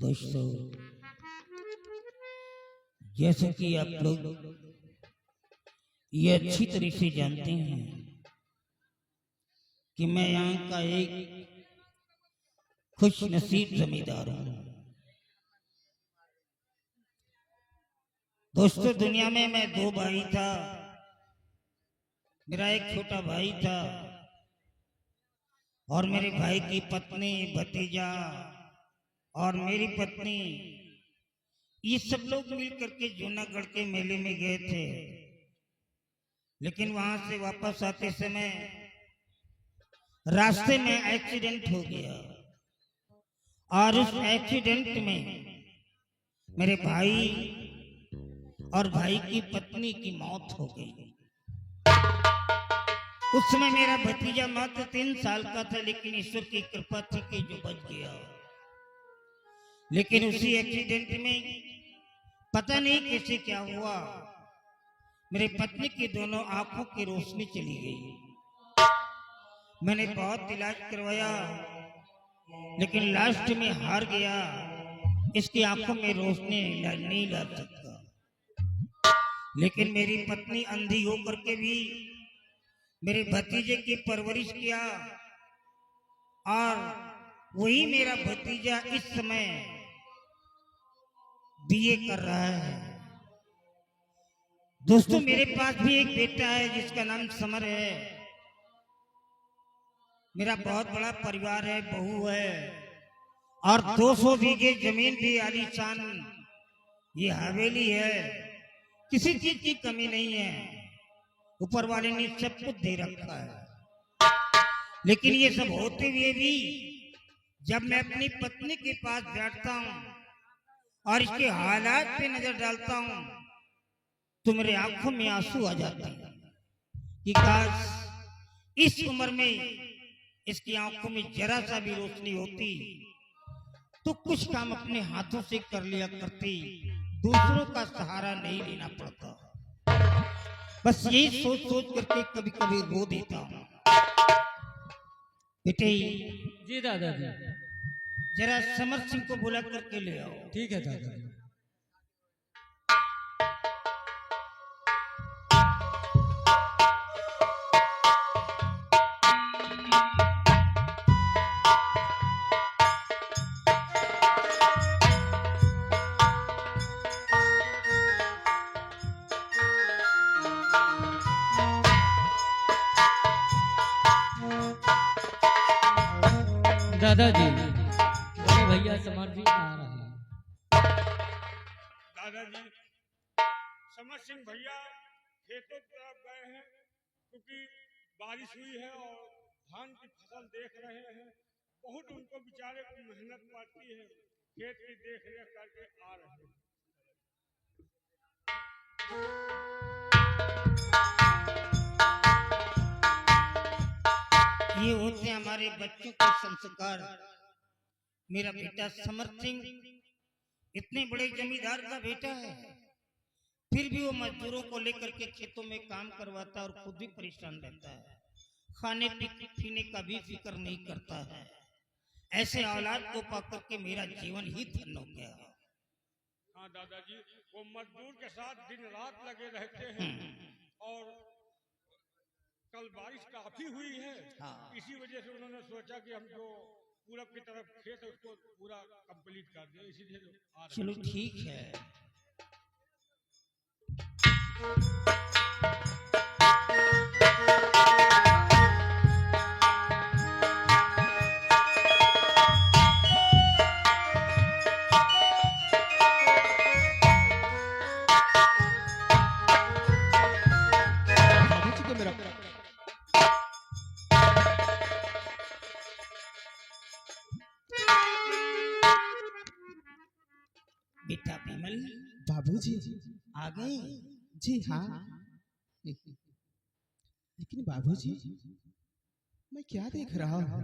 दोस्तों, जैसे कि आप लोग ये अच्छी तरह से जानते हैं कि मैं यहाँ का एक खुश नसीब जमींदार हूँ। दोस्तों, दुनिया में मैं दो भाई था। मेरा एक छोटा भाई था और मेरे भाई की पत्नी, भतीजा और मेरी पत्नी, ये सब लोग मिल करके जूनागढ़ के मेले में गए थे। लेकिन वहां से वापस आते समय रास्ते में एक्सीडेंट हो गया और उस एक्सीडेंट में मेरे भाई और भाई की पत्नी की मौत हो गई। उस समय मेरा भतीजा मात्र 3 साल का था, लेकिन ईश्वर की कृपा थी कि जो बच गया। लेकिन उसी एक्सीडेंट में पता नहीं कैसे क्या हुआ, मेरे पत्नी की दोनों आंखों की रोशनी चली गई। मैंने बहुत इलाज करवाया, लेकिन लास्ट में हार गया। इसकी आंखों में रोशनी नहीं ला सकता। लेकिन मेरी पत्नी अंधी होकर के भी मेरे भतीजे की परवरिश किया और वही मेरा भतीजा इस समय बीए कर रहा है। दोस्तों, मेरे पास भी एक बेटा है जिसका नाम समर है। मेरा बहुत बड़ा परिवार है, बहू है और 200 बीघे जमीन भी आलीशान ये हवेली है। किसी चीज की कमी नहीं है, ऊपर वाले ने सब कुछ दे रखा है। लेकिन ये सब होते हुए भी जब मैं अपनी पत्नी के पास बैठता हूं और इसके हालात पे नजर डालता हूं तो मेरे आंखों में आंसू आ जाते हैं कि काश इस उम्र में इसकी आंखों में जरा सा भी रोशनी होती तो कुछ काम अपने हाथों से कर लिया करती, दूसरों का सहारा नहीं लेना पड़ता। बस यही सोच सोच करके कभी कभी रो देता हूँ। बेटे जी दादाजी, जरा समर सिंह को बुला करके ले आओ। ठीक है दादाजी। दादाजी, बड़े भैया समर जी आ रहे हैं। दादाजी, समर सिंह भैया खेतों की तरफ गए हैं क्योंकि बारिश हुई है और धान की फसल देख रहे हैं। बहुत उनको बेचारे को मेहनत पड़ती है, खेत की देख रेख करके आ रहे हैं। ये होते हमारे बच्चों के संस्कार। मेरा बेटा समर सिंह इतने बड़े जमींदार का बेटा है, फिर भी वो मजदूरों को लेकर के खेतों में काम करवाता और खुद भी परेशान रहता है। खाने पीने का भी फिक्र नहीं करता है। ऐसे औलाद को पाकर के मेरा जीवन ही धन्य हो गया। हाँ दादाजी, वो मजदूर के साथ दिन रात लगे रहते हैं और कल बारिश काफी हुई है। हाँ। इसी वजह से उन्होंने सोचा कि हम जो पूरब की तरफ खेत है उसको पूरा कंप्लीट कर दें, इसीलिए आ रहे हैं। चलो ठीक है। बेटा विमल, बाबूजी आ गए? जी हाँ। लेकिन बाबूजी, मैं क्या देख रहा हूँ?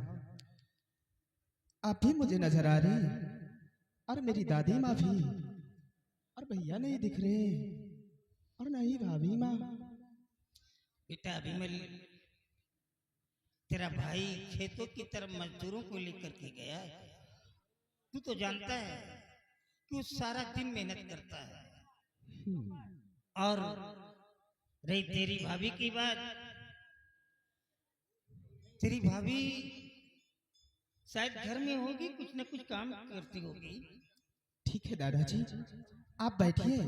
आप भी मुझे नजर आ रहे हैं और मेरी दादी माँ भी, और भैया नहीं दिख रहे और नहीं भाभी माँ। बेटा विमल, तेरा भाई खेतों की तरफ मजदूरों को लेकर के गया है। तू तो जानता है कि वो सारा दिन मेहनत करता है। और रही तेरी भाभी की बात, तेरी भाभी शायद घर में होगी, कुछ न कुछ काम करती होगी। ठीक है दादाजी, आप बैठिए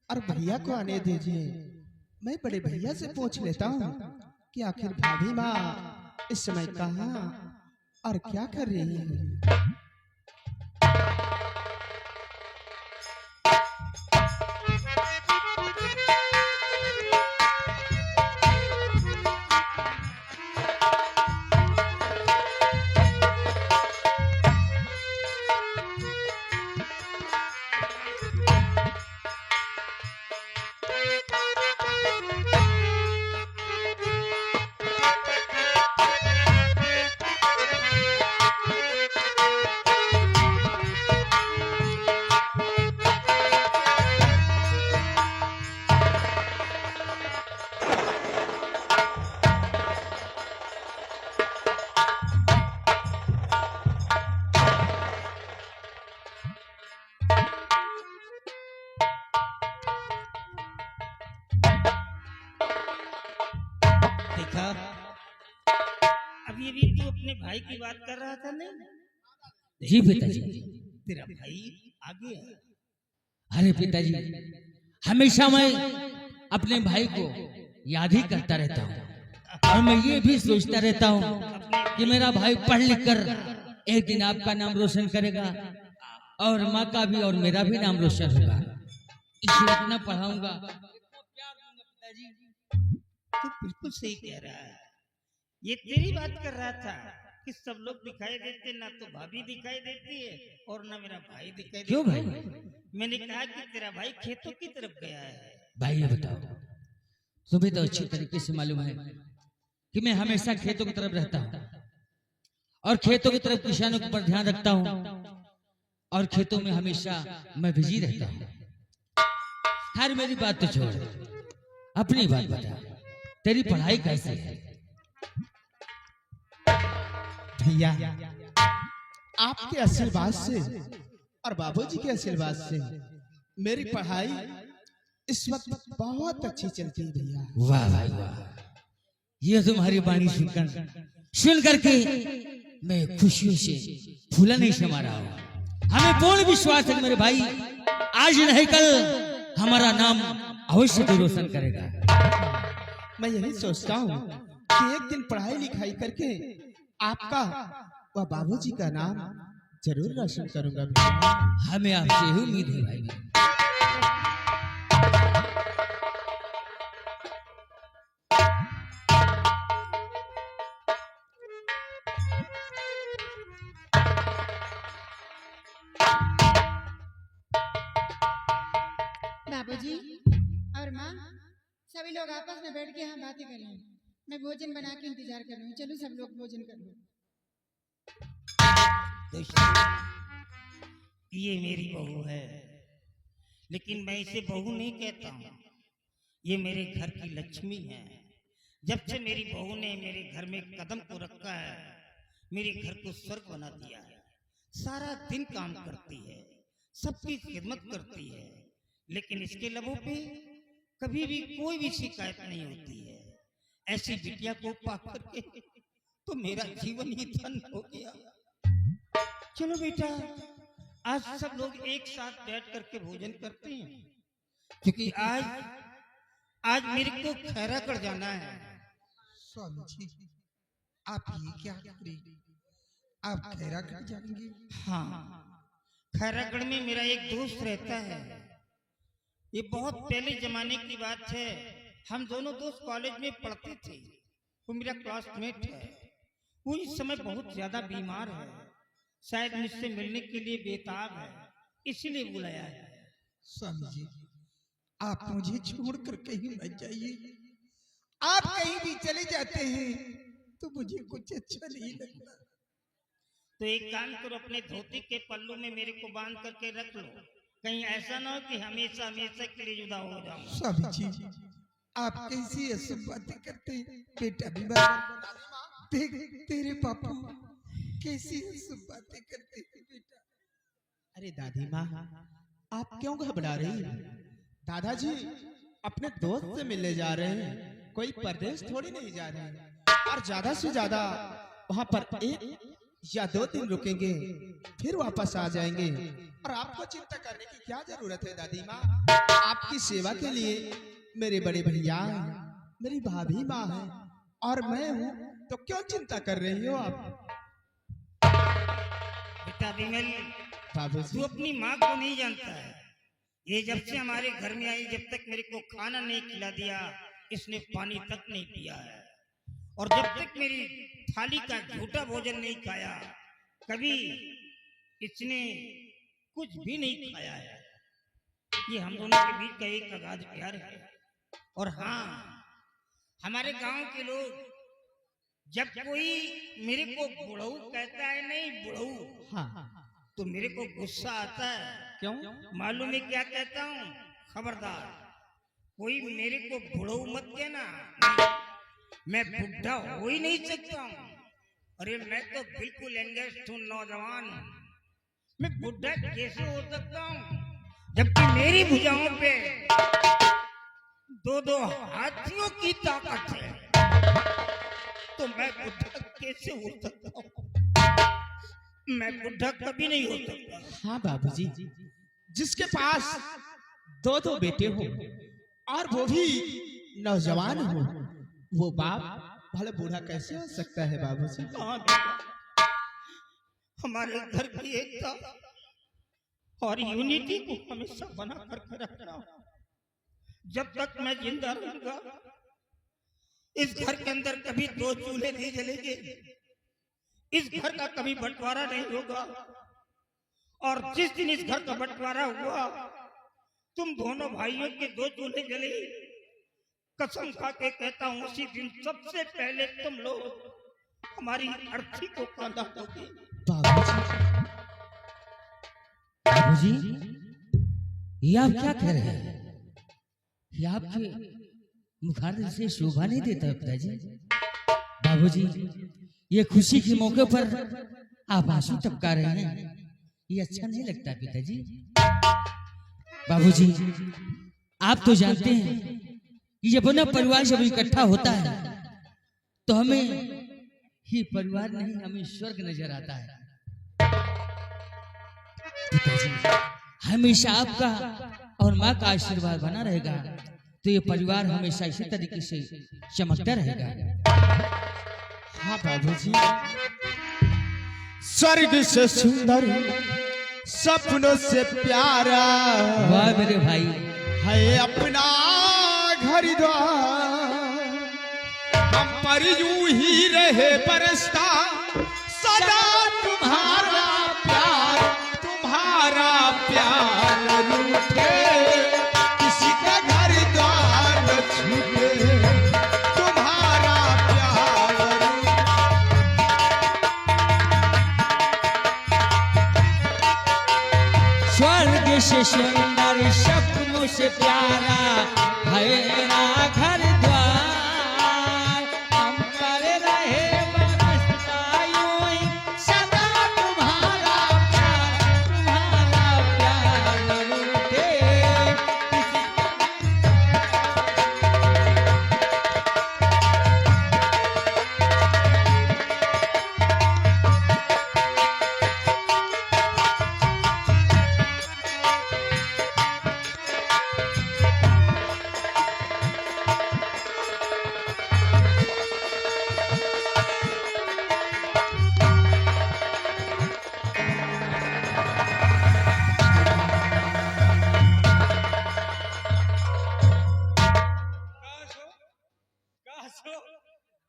और भैया को आने दीजिए। मैं बड़े भैया से पूछ लेता हूँ कि आखिर भाभी माँ इस समय कहाँ और क्या कर रही है। देखा, अब ये भी तू अपने भाई की बात कर रहा था ना? जी पिताजी। तेरा भाई आ गया। अरे पिताजी, हमेशा मैं अपने भाई को याद ही करता रहता हूँ और मैं ये भी सोचता रहता हूँ कि मेरा भाई पढ़ लिख कर एक दिन आपका नाम रोशन करेगा और माँ का भी और मेरा भी नाम रोशन होगा। इसे इतना पढ़ाऊंगा। तू बिल्कुल सही कह रहा है। ये तेरी बात कर रहा था कि सब लोग दिखाई देते, ना तो भाभी दिखाई देती है और ना मेरा भाई दिखाई देता। क्यों भाई? मैंने कहा कि तेरा भाई खेतों की तरफ गया है। भाई ये बताओ, तुम्हें तो अच्छी तरीके से मालूम है कि मैं हमेशा खेतों की तरफ रहता हूँ और खेतों की तरफ किसानों पर ध्यान रखता हूँ और खेतों में हमेशा मैं बिजी रहता हूँ। खैर मेरी बात तो छोड़, अपनी बात बता, तेरी पढ़ाई कैसी है? भैया आपके आशीर्वाद से और बाबूजी के आशीर्वाद से मेरी पढ़ाई इस वक्त बहुत अच्छी चलती है भैया। वाह भाई वाह, ये तुम्हारी वाणी सुन करके मैं खुशियों से फूला नहीं समा रहा हूँ। हमें पूर्ण विश्वास है मेरे भाई, आज नहीं कल हमारा नाम अवश्य तो रोशन करेगा। मैं यही सोचता हूँ कि एक दिन पढ़ाई लिखाई करके आपका व बाबूजी का नाम जरूर रोशन करूंगा भैया। हमें आपसे ही उम्मीद है भाई। बाबूजी और माँ, सभी लोग आपस में बैठ के यहाँ बातें कर रहे हैं। मैं भोजन बना के इंतजार कर रही हूँ। चलो सब लोग भोजन कर लो। ये मेरी बहू है, लेकिन मैं इसे बहू नहीं कहता हूँ। ये मेरे घर की लक्ष्मी है। जब से मेरी बहू ने मेरे घर में कदम को रखा है, मेरे घर को स्वर्ग बना दिया है। सारा दिन काम करती है, सबकी खिदमत करती है, लेकिन इसके लबों पे कभी भी कोई भी शिकायत नहीं होती है। ऐसी बिटिया को पाकर के तो मेरा जीवन ही धन हो गया। चलो बेटा, आज सब लोग एक साथ बैठ करके भोजन करते हैं, क्योंकि आज मेरे को खैरागढ़ जाना है। स्वामी जी, आप ये क्या करेंगे? आप खैरागढ़ जाएंगे? हाँ, खैरागढ़ में मेरा एक दोस्त रहता है। ये बहुत पहले जमाने की बात है। हम दोनों दोस्त कॉलेज में पढ़ते थे। वो मेरा क्लासमेट है। वो इस समय बहुत ज्यादा बीमार है, शायद मुझसे मिलने के लिए बेताब है, इसीलिए बुलाया है। स्वामी जी, आप मुझे छोड़कर कहीं मत जाइए। आप कहीं भी चले जाते हैं तो मुझे कुछ अच्छा नहीं लगता। तो एक काम करो, अपने धोती के पल्लू में मेरे को बांध करके रख लो, कहीं ऐसा ना हो कि हमेशा हमेशा के लिए जुदा हो जाऊं। स्वामी जी, आप कैसी ऐसी बातें करते हैं? बेटा बीमार, देख तेरे पापा कैसी ऐसी बातें करते हैं बेटा। अरे दादी माँ, आप क्यों घबरा रही हैं? दादाजी अपने दोस्त से मिलने जा रहे हैं, कोई परदेश थोड़ी नहीं जा रहे हैं। और ज्यादा से ज्यादा वहाँ पर 1 या 2 दिन रुकेंगे, फिर वापस आ जाएंगे। और आपको चिंता करने की क्या जरूरत है दादी माँ? आपकी सेवा के लिए मेरे बड़े भैया हैं, मेरी भाभी माँ है और मैं हूँ, तो क्यों चिंता कर रही हो आप? बेटा विमल, बाबूजी, तू अपनी माँ को नहीं जानता है। ये जब से हमारे घर में आई, जब तक मेरे को खाना नहीं खिला दिया, इसने पानी तक नहीं पिया है। और जब तक मेरी थाली का झूठा भोजन नहीं खाया, कभी इसने कुछ भी नहीं खाया है। ये हम दोनों के बीच का एक अगाध प्यार है। और हाँ, हमारे गांव के लोग जब कोई मेरे को बुढ़ऊ कहता है, नहीं बुढ़ऊ, हाँ, तो मेरे को गुस्सा आता है। क्यों? मालूम है क्या कहता हूँ? खबरदार, कोई मेरे को बुढ़ऊ मत कहना। मैं बुढ़ा हो ही नहीं सकता हूँ। अरे मैं तो बिल्कुल यंगेस्ट हूँ, नौजवान हूँ। मैं बुढ़ा कैसे हो सकता हूँ जबकि मेरी भुजाओं पे 2-2 हाथियों की ताकत है? तो मैं बुढ़ा कैसे हो सकता हूँ? मैं बुढ़ा कभी नहीं हो सकता। हाँ बाबूजी, जिसके पास 2-2 बेटे हो और वो भी नौजवान हो, वो बाप भले बूढ़ा कैसे हो सकता है बाबूजी? हाँ बेटा, हमारे घर की एकता और यूनिटी को हमेशा बना कर रखना। जब तक मैं जिंदा रहूंगा, इस घर के अंदर कभी 2 चूल्हे नहीं जलेंगे, इस घर का कभी बंटवारा नहीं होगा। और जिस दिन इस घर का बंटवारा हुआ, तुम दोनों भाइयों के 2 चूल्हे जले, कसम खा के कहता हूँ, उसी दिन सबसे पहले तुम लोग हमारी अर्थी को कांदा दोगे। बाबूजी, ये आप क्या कह रहे हैं? ये आपके मुखार से शोभा नहीं देता पिताजी। बाबूजी, ये खुशी के मौके पर आप आंसू टपका रहे हैं, ये अच्छा नहीं लगता पिताजी। बाबूजी, आप तो जानते हैं कि जब अपना परिवार जब इकट्ठा होता है तो हमें ये परिवार नहीं, हमें स्वर्ग नजर आता है। पिताजी, हमेशा आपका और माँ का आशीर्वाद बना रहेगा, तो ये परिवार हमेशा इसी तरीके से चमकता रहेगा। हाँ बाबूजी, स्वर्ग से सुंदर, सपनों से प्यारा वाह मेरे भाई, है अपना घर द्वार। हम पर यूं ही रहे बरसता सदा तुम्हारा प्यार रूठे, किसी का घर द्वार न छूटे, तुम्हारा प्यार स्वर्ग से सुंदर, सपनों से प्यारा है ना घर द्वार। हम पर रहे बरसता यूं ही सदा तुम्हारा प्यार न रूठे।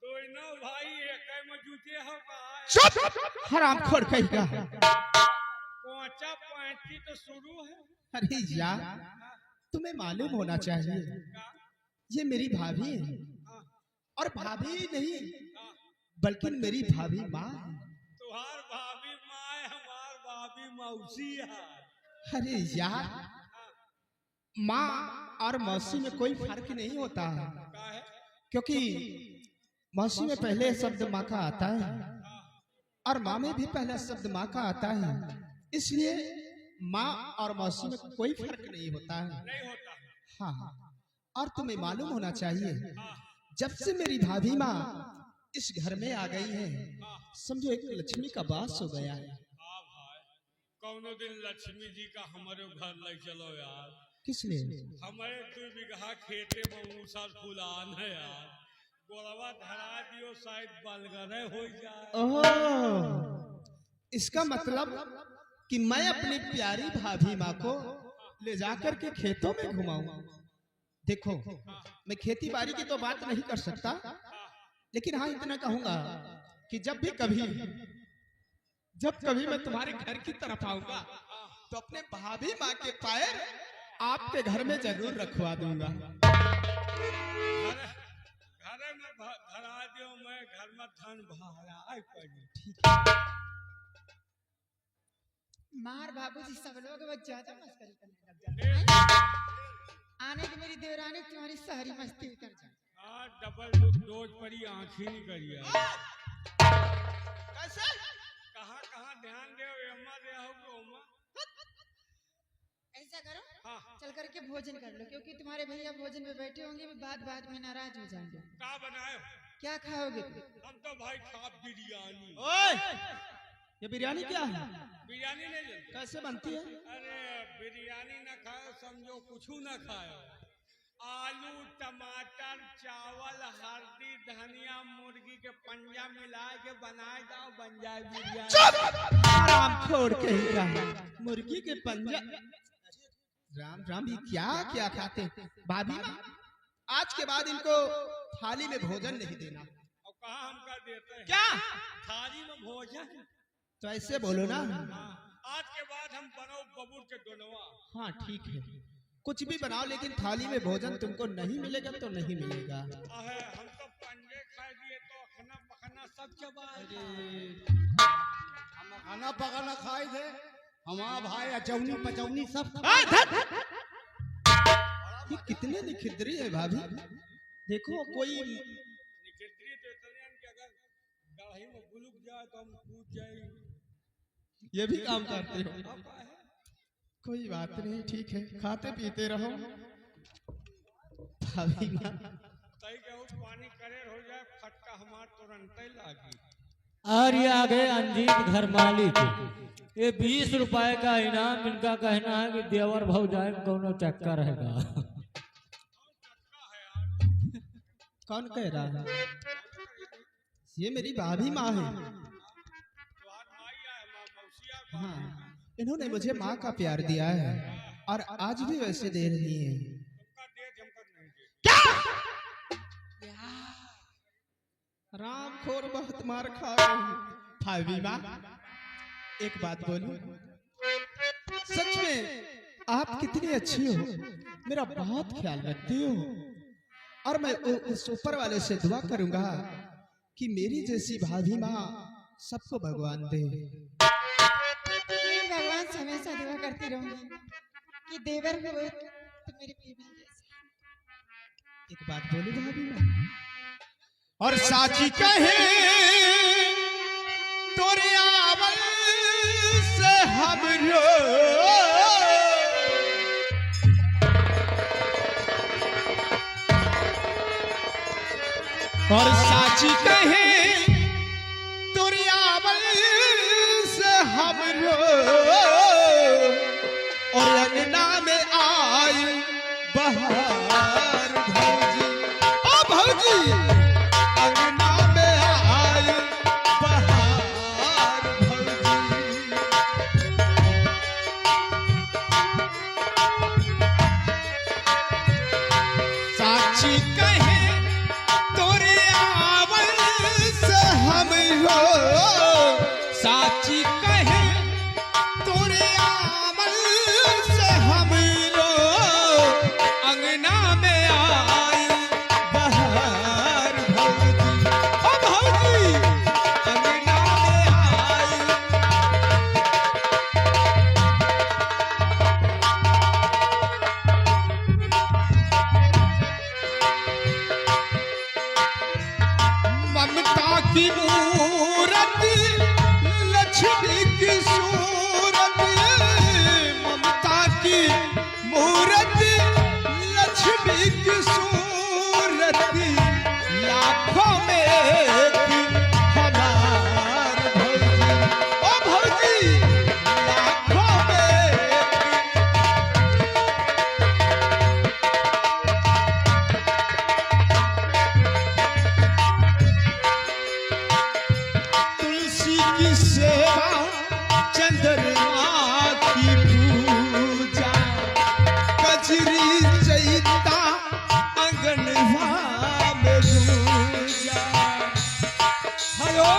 दोनों भाई एक मजूते हो चुप हराम खोर कहेगा। पहुंचा पैंती तो शुरू है। अरे यार, तुम्हें मालूम होना चाहिए, ये मेरी भाभी है, और भाभी नहीं बल्कि मेरी भाभी माँ है। तुहार भाभी माँ है, हमार भाभी मौसी है। अरे यार, माँ और मौसी में कोई फर्क नहीं होता, काहे? क्योंकि मौसी में पहले शब्द माँ का आता है और माँ में भी पहला शब्द माँ का आता है। इसलिए माँ और मौसी में कोई फर्क नहीं होता है। नहीं होता है। हाँ, और तुम्हें मालूम होना चाहिए, हाँ, जब से मेरी भाभी माँ इस घर में आ गई है, समझो एक लक्ष्मी का वास हो गया है। हाँ भाई, कौनो दिन लक्ष्मी जी का हमारे घर ले चलो यार। किसने? हमारे 2 बीघा खेते में मूसल फुलान है यार, गोलवा धरा दियो शायद बलगरे हो जाए। ओह, इसका मतलब कि मैं अपनी प्यारी भाभी माँ को ले जाकर के खेतों में घुमाऊं। देखो, मैं खेती बाड़ी की तो बात नहीं कर सकता, लेकिन हाँ इतना कहूंगा कि जब कभी मैं तुम्हारे घर की तरफ आऊंगा तो अपने भाभी माँ के पैर आपके घर में जरूर रखवा दूंगा। घरे में धरा दियो, मैं घर में धन भरा आई पड़ी। मार बाबूजी सब लोग वो ज्यादा मस्करी करने लग जाते हैं। आने की मेरी देवरानी तुम्हारी सारी मस्ती उतर जाए। हाँ, डबल डोज पड़ी, आँखी नहीं करिए। कैसे? कहाँ कहाँ ध्यान दे, एम्मा दे हो ओमा। ऐसा करो, हाँ, चल करके भोजन कर लो, क्योंकि तुम्हारे भैया भोजन में बैठे होंगे, बात में नाराज हो जाएंगे। क्या बनाए हो? क्या खाओगे? हम तो भाई खा बिरयानी। ओए, ये बिरयानी क्या है? बिरयानी नहीं जानते? कैसे बनती है? अरे बिरयानी ना खाओ समझो कुछ ना खाओ। आलू, टमाटर, चावल, हल्दी, धनिया, मुर्गी के पंजा मिला के बनाए जाओ, बन जाए बिरयानी। हरामखोर कहीं का, मुर्गी के पंजा। राम राम, ये क्या क्या खाते हैं? भाभी माँ, आज के बाद इनको थाली में भोजन नहीं देना। और कहाँ हम कर देते हैं? क्या? थाली में भोजन? तो ऐसे बोलो ना। हाँ, आज के बाद हम बनाओ बबूर के दोनवा। हाँ ठीक है, कुछ भी बनाओ, लेकिन थाली में भोजन तुमको नहीं मिलेगा तो नहीं मिलेगा। अहे, हम तो पंजे खा दिए तो अखना पखना सब चबा। हम खाना पकाना खाए थे, हमारा भाई अचौनी पचौनी सब। ये कितने निखिद्री है भाभी। देखो कोई निखिद्री तो इतने हैं कि अगर गढ़ही में गुलुक जाए तो हम कूद जाएंगे। ये भी काम करते हो। कोई बात नहीं, ठीक है, खाते पीते रहो। भाभी माँ, तई कहूँ पानी करे हो जाए, फटका हमार तुरंत ही लागी। और ये आ गए अंजीत घर मालिक। ये 20 रुपए का इनाम, इनका कहना है कि देवर भौजाई में कोनो चक्कर रहेगा। कौन कह रहा है? ये मेरी भाभी माँ है। हाँ, इन्होंने मुझे माँ का प्यार दिया है और आज भी वैसे दे रही है। क्या? रामखोर बहुत मार खा रही है। भाभी माँ, एक बात बोलूं, सच में आप कितनी अच्छी हो, मेरा बहुत ख्याल रखती हो, और मैं उस ऊपर वाले से दुआ करूंगा कि मेरी जैसी भाभी माँ सबको भगवान दे। मैं भगवान से हमेशा दुआ करती रहूंगी कि देवर हो तो मेरी बीवी जैसी। एक बात बोली भाभी माँ, और साची कहे तोरे आवल से हमरो, और साची कहे तोरे आवल से हमरो, और अंगना में आई बहार भौजी। ओ भौजी, अंगना में आई बहार भौजी। साची कहे तोरे आवल से हमरो, साची कहे तोरे आवल से हमरो, अंगना में आई बहार भौजी। ओ भौजी, अंगना में आई। ममता की मूरत, लक्ष्मी की सूरत, की सेवा चंद्रमा की पूजा कजरी चैता अंगनवा में गूंजा। हेलो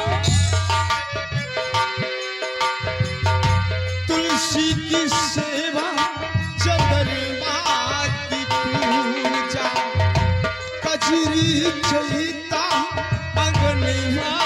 तुलसी की सेवा चंद्रमा की पूजा कजरी चैता अंगनवा